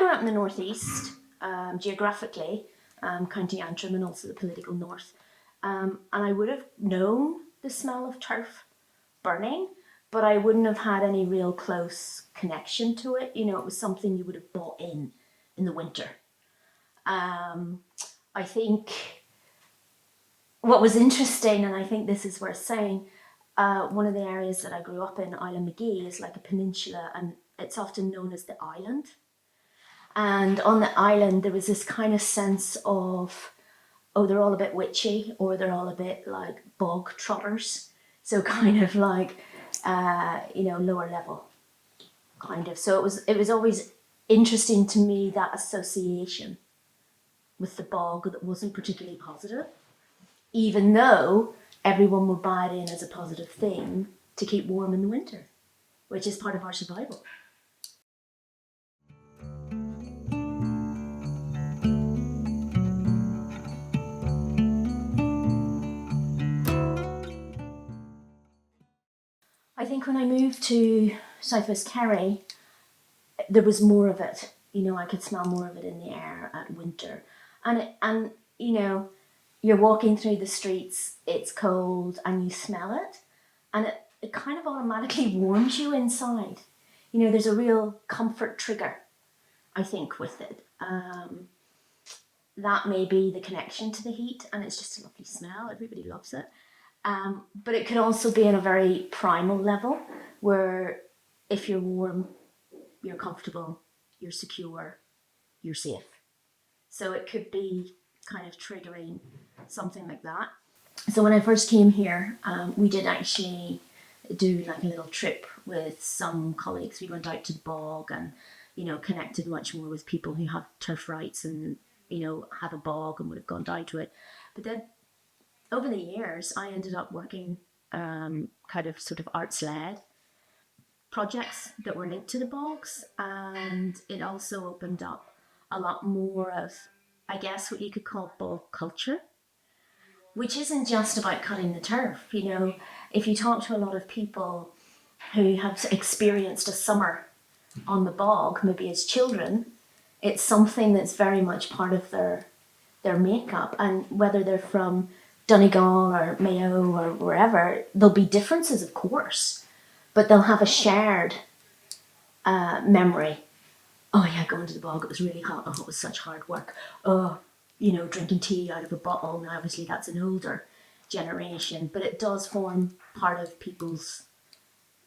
grew up in the northeast, geographically, County Antrim, and also the political north. And I would have known the smell of turf burning, but I wouldn't have had any real close connection to it. You know, it was something you would have bought in the winter. I think what was interesting, and I think this is worth saying, one of the areas that I grew up in, Isla McGee, is like a peninsula, and it's often known as the island. And on the island, there was this kind of sense of, oh, they're all a bit witchy, or they're all a bit like bog trotters. So kind of like, lower level, kind of. So it was always interesting to me, that association with the bog that wasn't particularly positive, even though everyone would buy it in as a positive thing to keep warm in the winter, which is part of our survival. I think when I moved to Southwest Kerry, there was more of it. You know, I could smell more of it in the air at winter. And you know, you're walking through the streets, it's cold, and you smell it, and it kind of automatically warms you inside. You know, there's a real comfort trigger, I think, with it. That may be the connection to the heat, and it's just a lovely smell. Everybody loves it. But it could also be on a very primal level, where if you're warm, you're comfortable, you're secure, you're safe. So it could be kind of triggering something like that. So when I first came here, we did actually do like a little trip with some colleagues. We went out to the bog and, you know, connected much more with people who have turf rights and, you know, have a bog and would have gone down to it. But then over the years, I ended up working kind of sort of arts-led projects that were linked to the bogs, and it also opened up a lot more of, I guess, what you could call bog culture, which isn't just about cutting the turf. You know, if you talk to a lot of people who have experienced a summer on the bog, maybe as children, it's something that's very much part of their makeup. And whether they're from Donegal or Mayo or wherever, there'll be differences, of course, but they'll have a shared memory. Oh yeah, going to the bog, it was really hot. Oh, it was such hard work. Oh, you know, drinking tea out of a bottle. Now, obviously, that's an older generation, but it does form part of people's,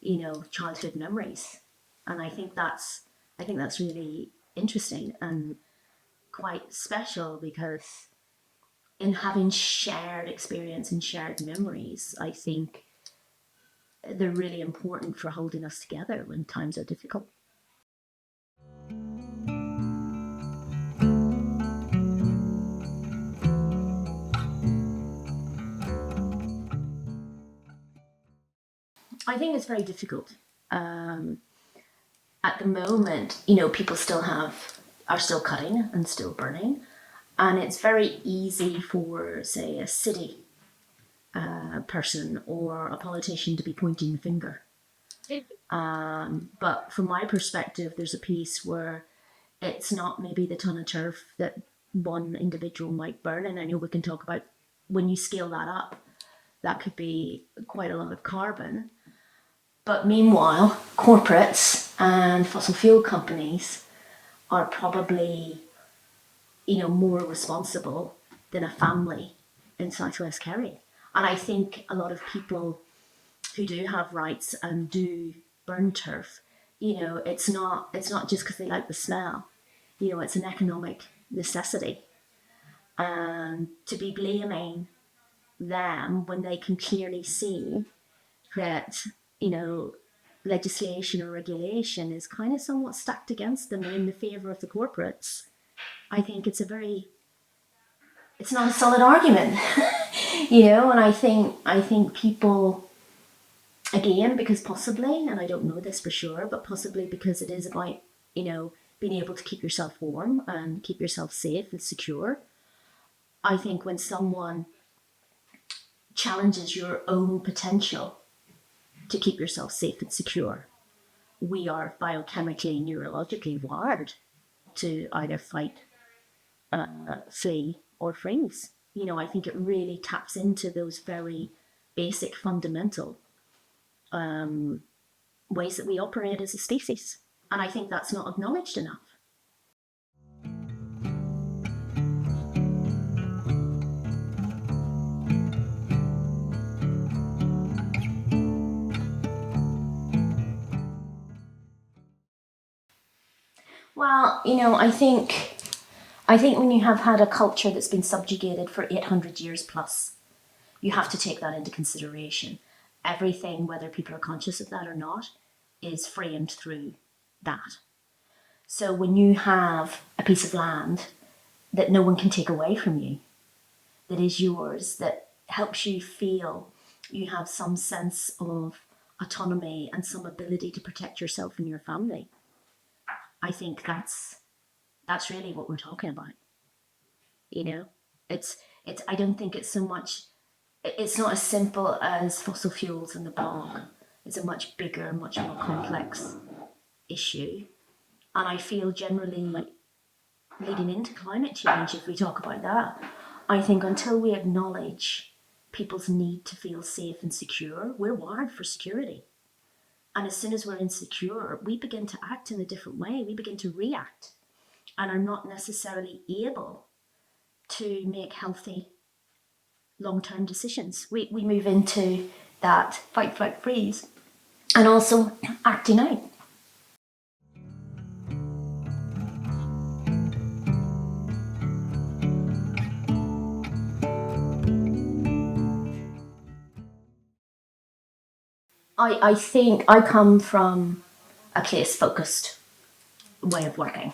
you know, childhood memories. And I think that's really interesting and quite special, because in having shared experience and shared memories, I think they're really important for holding us together when times are difficult. I think it's very difficult. At the moment, you know, people are still cutting and still burning, and it's very easy for, say, a city person or a politician to be pointing the finger. But from my perspective, there's a piece where it's not maybe the ton of turf that one individual might burn, and I know we can talk about when you scale that up, that could be quite a lot of carbon. But meanwhile, corporates and fossil fuel companies are probably, you know, more responsible than a family in Southwest Kerry. And I think a lot of people who do have rights and do burn turf, you know, it's not just because they like the smell. You know, it's an economic necessity. And to be blaming them when they can clearly see that, you know, legislation or regulation is kind of somewhat stacked against them and in the favour of the corporates, I think it's not a solid argument. You know, and I think people, again, because possibly, and I don't know this for sure, but possibly because it is about, you know, being able to keep yourself warm and keep yourself safe and secure. I think when someone challenges your own potential to keep yourself safe and secure, we are biochemically, neurologically wired to either fight, flee, or freeze. I think it really taps into those very basic, fundamental ways that we operate as a species. And I think that's not acknowledged enough. Well, I think when you have had a culture that's been subjugated for 800 years plus, you have to take that into consideration. Everything, whether people are conscious of that or not, is framed through that. So when you have a piece of land that no one can take away from you, that is yours, that helps you feel you have some sense of autonomy and some ability to protect yourself and your family, I think that's really what we're talking about. It's I don't think it's so much, it's not as simple as fossil fuels in the bog. It's a much bigger, much more complex issue. And I feel generally, leading into climate change, if we talk about that, I think until we acknowledge people's need to feel safe and secure, we're wired for security. And as soon as we're insecure, we begin to act in a different way. We begin to react and are not necessarily able to make healthy long-term decisions. We move into that fight, flight, freeze, and also acting out. I think I come from a place-focused way of working.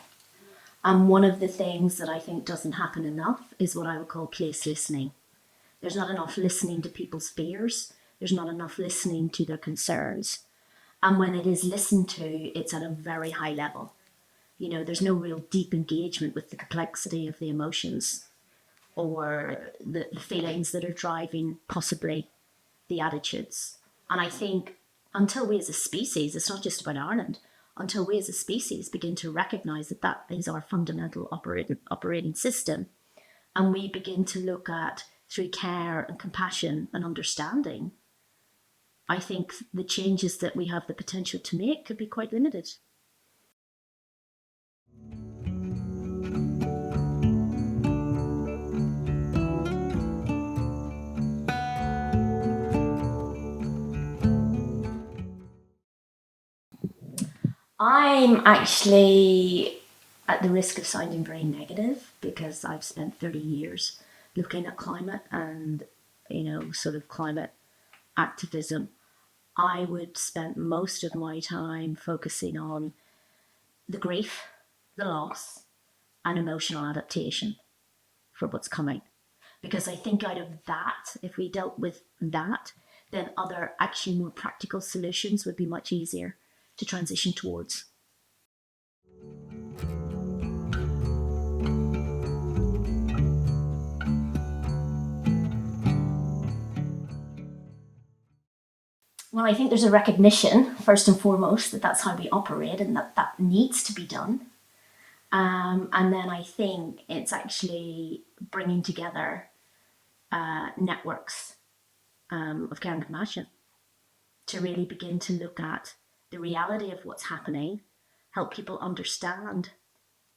And one of the things that I think doesn't happen enough is what I would call place listening. There's not enough listening to people's fears. There's not enough listening to their concerns. And when it is listened to, it's at a very high level. There's no real deep engagement with the complexity of the emotions or the feelings that are driving possibly the attitudes. And I think until we as a species, it's not just about Ireland, until we as a species begin to recognise that that is our fundamental operating system, and we begin to look at, through care and compassion and understanding, I think the changes that we have the potential to make could be quite limited. I'm actually at the risk of sounding very negative because I've spent 30 years looking at climate and, sort of climate activism. I would spend most of my time focusing on the grief, the loss, and emotional adaptation for what's coming. Because I think out of that, if we dealt with that, then other actually more practical solutions would be much easier to transition towards. Well, I think there's a recognition, first and foremost, that that's how we operate and that that needs to be done. And then I think it's actually bringing together networks of care and compassion to really begin to look at the reality of what's happening, help people understand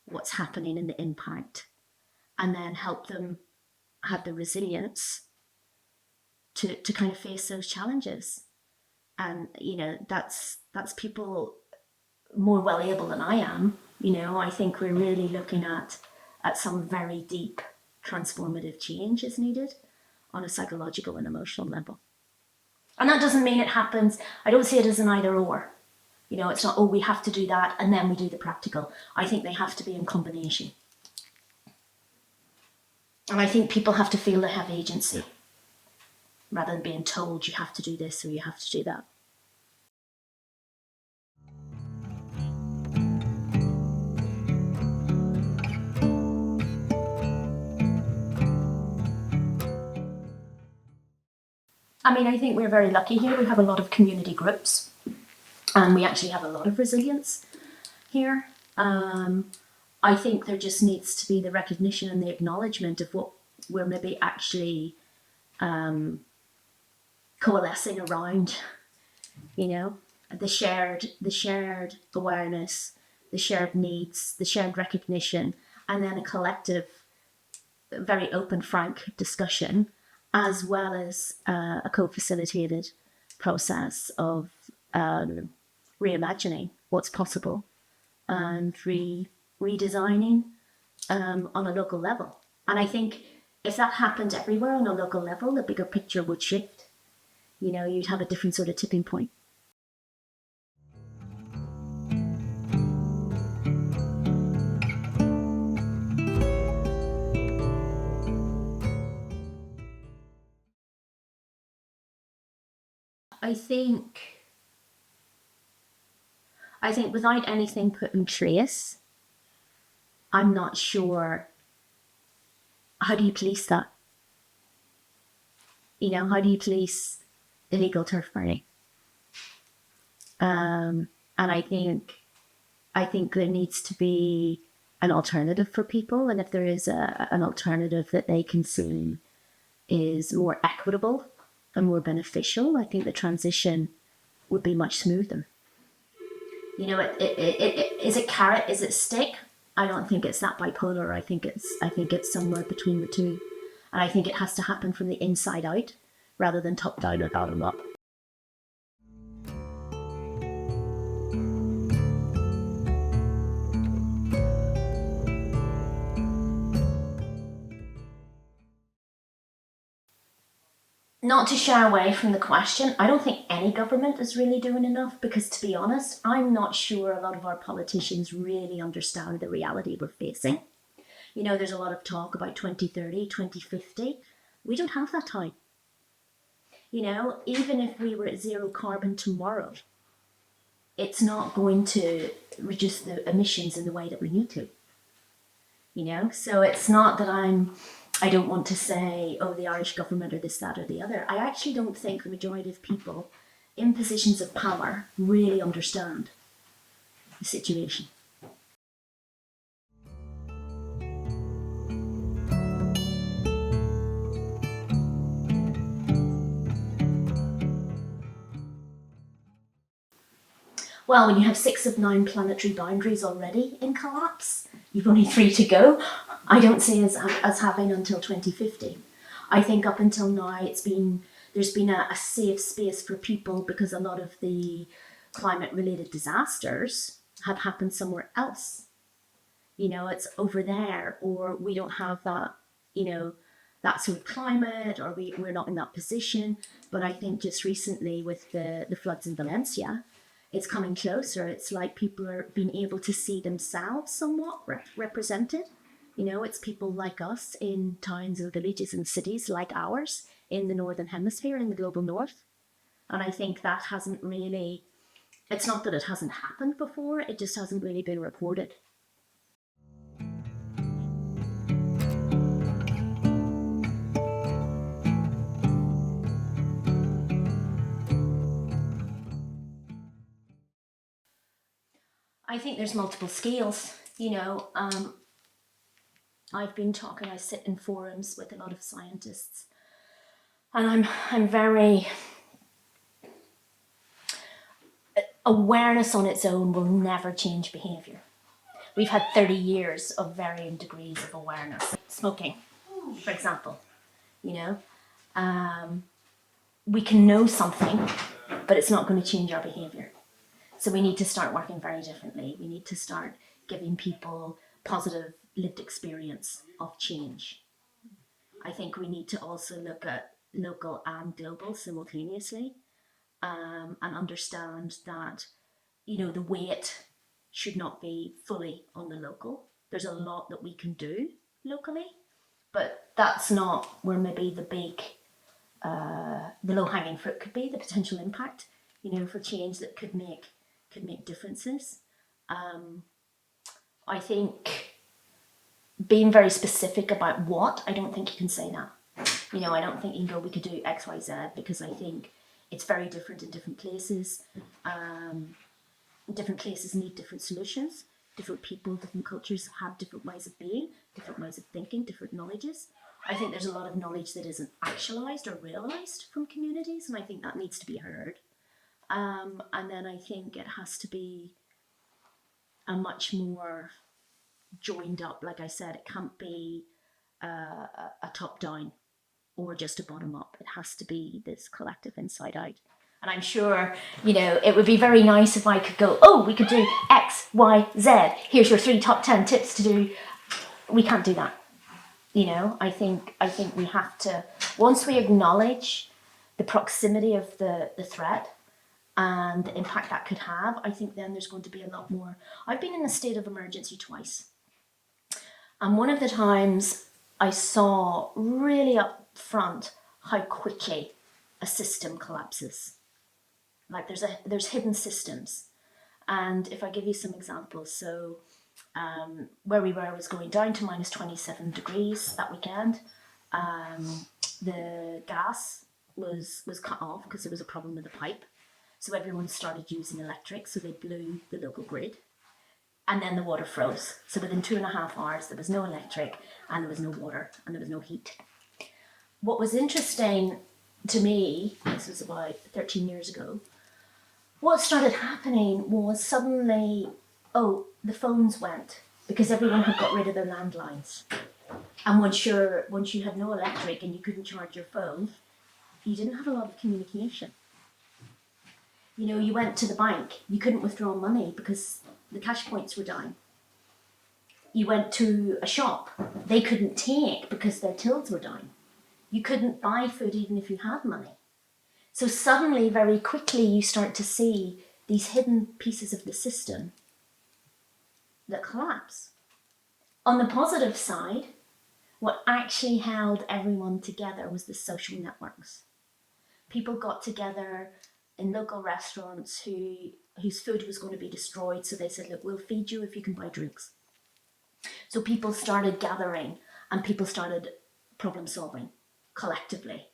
what's happening and the impact, and then help them have the resilience to kind of face those challenges. And that's people more well able than I am. I think we're really looking at some very deep transformative change is needed on a psychological and emotional level. And that doesn't mean it happens. I don't see it as an either or. It's not, we have to do that and then we do the practical. I think they have to be in combination. And I think people have to feel they have agency rather than being told you have to do this or you have to do that. I think we're very lucky here. We have a lot of community groups and we actually have a lot of resilience here. I think there just needs to be the recognition and the acknowledgement of what we're maybe actually coalescing around, you know, the shared awareness, the shared needs, the shared recognition, and then a collective, very open, frank discussion, as well as a co-facilitated process of reimagining what's possible and redesigning on a local level. And I think if that happened everywhere on a local level, the bigger picture would shift. You know, you'd have a different sort of tipping point. I think without anything put in trace, I'm not sure, how do you police that? You know, how do you police illegal turf burning? And I think there needs to be an alternative for people, and if there is an alternative that they can see is more equitable and more beneficial, I think the transition would be much smoother. You know, is it carrot? Is it stick? I don't think it's that bipolar. I think it's somewhere between the two, and I think it has to happen from the inside out rather than top down or bottom up. Not to shy away from the question, I don't think any government is really doing enough, because to be honest, I'm not sure a lot of our politicians really understand the reality we're facing. You know, there's a lot of talk about 2030, 2050. We don't have that time. You know, even if we were at zero carbon tomorrow, it's not going to reduce the emissions in the way that we need to. You know, so it's not that I don't want to say, oh, the Irish government or this, that, or the other. I actually don't think the majority of people in positions of power really understand the situation. Well, when you have 6 of 9 planetary boundaries already in collapse, you've only 3 to go. I don't see as having until 2050. I think up until now there's been a safe space for people, because a lot of the climate-related disasters have happened somewhere else. You know, it's over there, or we don't have that, you know, that sort of climate, or we're not in that position. But I think just recently with the floods in Valencia, it's coming closer. It's like people are being able to see themselves somewhat represented. You know, it's people like us in towns and villages and cities like ours in the Northern Hemisphere, in the global North. And I think that hasn't really, it's not that it hasn't happened before, it just hasn't really been reported. I think there's multiple scales, you know. I sit in forums with a lot of scientists, and I'm very, awareness on its own will never change behaviour. We've had 30 years of varying degrees of awareness. Smoking, for example, you know, we can know something, but it's not going to change our behaviour. So we need to start working very differently. We need to start giving people positive lived experience of change. I think we need to also look at local and global simultaneously, and understand that, you know, the weight should not be fully on the local. There's a lot that we can do locally, but that's not where maybe the big, the low-hanging fruit could be, the potential impact, you know, for change that could make differences. I think being very specific about what, I don't think you can say that. You know, I don't think you can go, we could do X, Y, Z, because I think it's very different in different places. Different places need different solutions. different people, different cultures have different ways of being, different ways of thinking, different knowledges. I think there's a lot of knowledge that isn't actualized or realized from communities, and I think that needs to be heard. And then I think it has to be a much more joined up, like I said, it can't be a top down or just a bottom up. It has to be this collective inside out. And I'm sure, it would be very nice if I could go, oh, we could do X, Y, Z. Here's your 3 top 10 tips to do. We can't do that. I think we have to, once we acknowledge the proximity of the threat and the impact that could have, I think then there's going to be a lot more. I've been in a state of emergency twice. And one of the times I saw really up front how quickly a system collapses. Like there's hidden systems. And if I give you some examples, so where we were was going down to minus 27 degrees that weekend. The gas was cut off because there was a problem with the pipe. So everyone started using electric, so they blew the local grid. And then the water froze. So within 2.5 hours, there was no electric, and there was no water, and there was no heat. What was interesting to me, this was about 13 years ago, what started happening was suddenly, the phones went because everyone had got rid of their landlines. And once you had no electric and you couldn't charge your phone, you didn't have a lot of communication. You went to the bank, you couldn't withdraw money because the cash points were down. You went to a shop, they couldn't take because their tills were down. You couldn't buy food even if you had money. So suddenly, very quickly, you start to see these hidden pieces of the system that collapse. On the positive side, what actually held everyone together was the social networks. People got together in local restaurants whose food was going to be destroyed, so they said, look, we'll feed you if you can buy drinks. So people started gathering and people started problem solving collectively.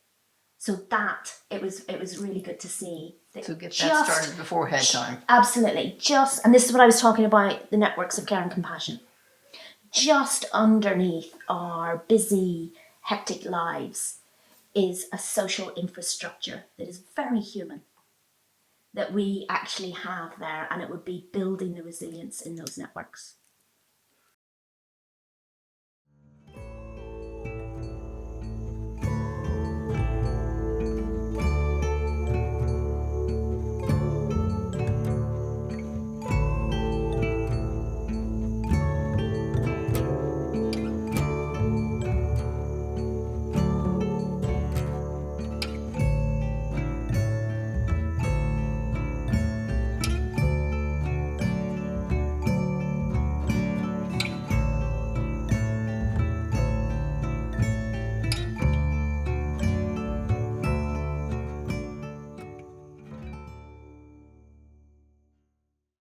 So that it was really good to see. To get that started beforehand time. Absolutely. And this is what I was talking about, the networks of care and compassion. Just underneath our busy, hectic lives is a social infrastructure that is very human, that we actually have there, and it would be building the resilience in those networks.